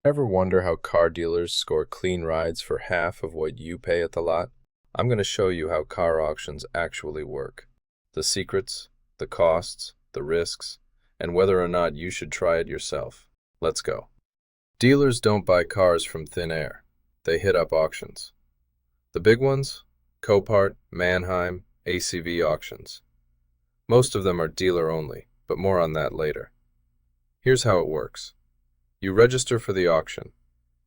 Ever wonder how car dealers score clean rides for half of what you pay at the lot? I'm going to show you how car auctions actually work. The secrets, the costs, the risks, and whether or not you should try it yourself. Let's go. Dealers don't buy cars from thin air. They hit up auctions. The big ones? Copart, Manheim, ACV auctions. Most of them are dealer only, but more on that later. Here's how it works. You register for the auction.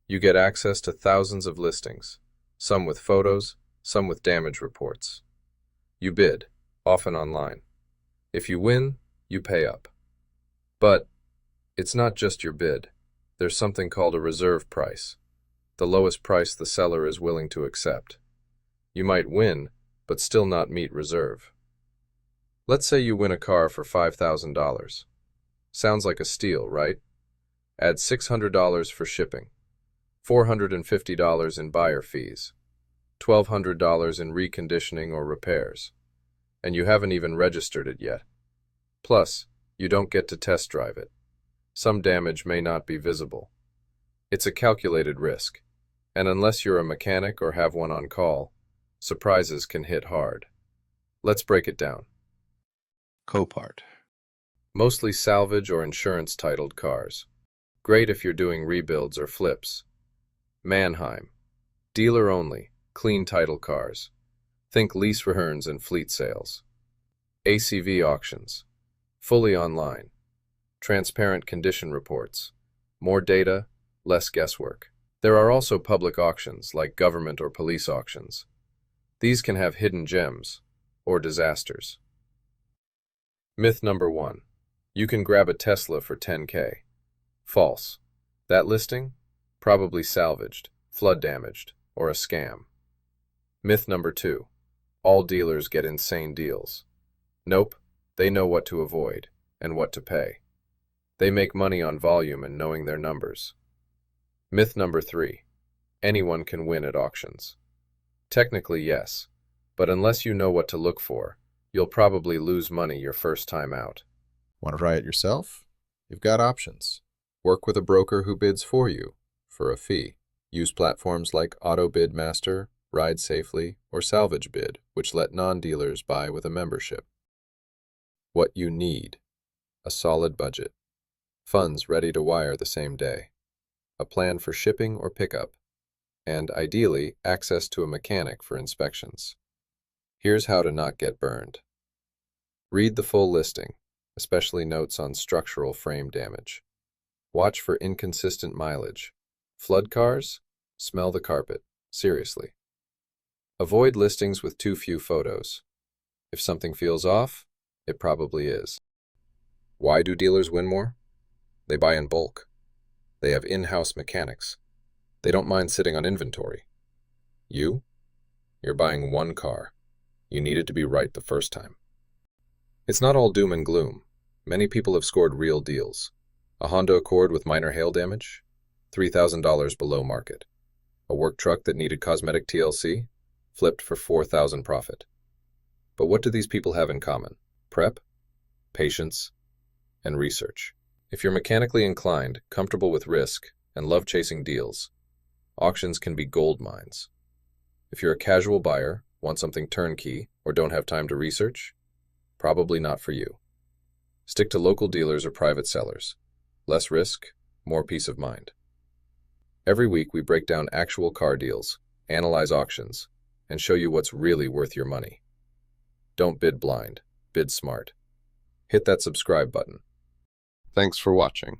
You get access to thousands of listings, some with photos, some with damage reports. You bid, often online. If you win, you pay up. But it's not just your bid. There's something called a reserve price, the lowest price the seller is willing to accept. You might win, but still not meet reserve. Let's say you win a car for $5,000. Sounds like a steal, right? Add $600 for shipping, $450 in buyer fees, $1,200 in reconditioning or repairs, and you haven't even registered it yet. Plus, you don't get to test drive it. Some damage may not be visible. It's a calculated risk, and unless you're a mechanic or have one on call, surprises can hit hard. Let's break it down. Copart. Mostly salvage or insurance-titled cars. Great if you're doing rebuilds or flips. Manheim. Dealer only, clean title cars. Think lease returns and fleet sales. ACV auctions. Fully online. Transparent condition reports. More data, less guesswork. There are also public auctions like government or police auctions. These can have hidden gems or disasters. Myth number 1. You can grab a Tesla for $10K. False. That listing? Probably salvaged, flood damaged, or a scam. Myth number 2. All dealers get insane deals. Nope, they know what to avoid and what to pay. They make money on volume and knowing their numbers. Myth number 3. Anyone can win at auctions. Technically, yes, but unless you know what to look for, you'll probably lose money your first time out. Want to try it yourself? You've got options. Work with a broker who bids for you, for a fee. Use platforms like Auto Bid Master, Ride Safely, or Salvage Bid, which let non-dealers buy with a membership. What you need: a solid budget, funds ready to wire the same day, a plan for shipping or pickup, and ideally, access to a mechanic for inspections. Here's how to not get burned. Read the full listing, especially notes on structural frame damage. Watch for inconsistent mileage. Flood cars? Smell the carpet. Seriously. Avoid listings with too few photos. If something feels off, it probably is. Why do dealers win more? They buy in bulk. They have in-house mechanics. They don't mind sitting on inventory. You're buying one car. You need it to be right the first time. It's not all doom and gloom. Many people have scored real deals. A Honda Accord with minor hail damage? $3,000 below market. A work truck that needed cosmetic TLC? Flipped for $4,000 profit. But what do these people have in common? Prep, patience, and research. If you're mechanically inclined, comfortable with risk, and love chasing deals, auctions can be gold mines. If you're a casual buyer, want something turnkey, or don't have time to research, probably not for you. Stick to local dealers or private sellers. Less risk, more peace of mind. Every week we break down actual car deals, analyze auctions, and show you what's really worth your money. Don't bid blind, bid smart. Hit that subscribe button. Thanks for watching.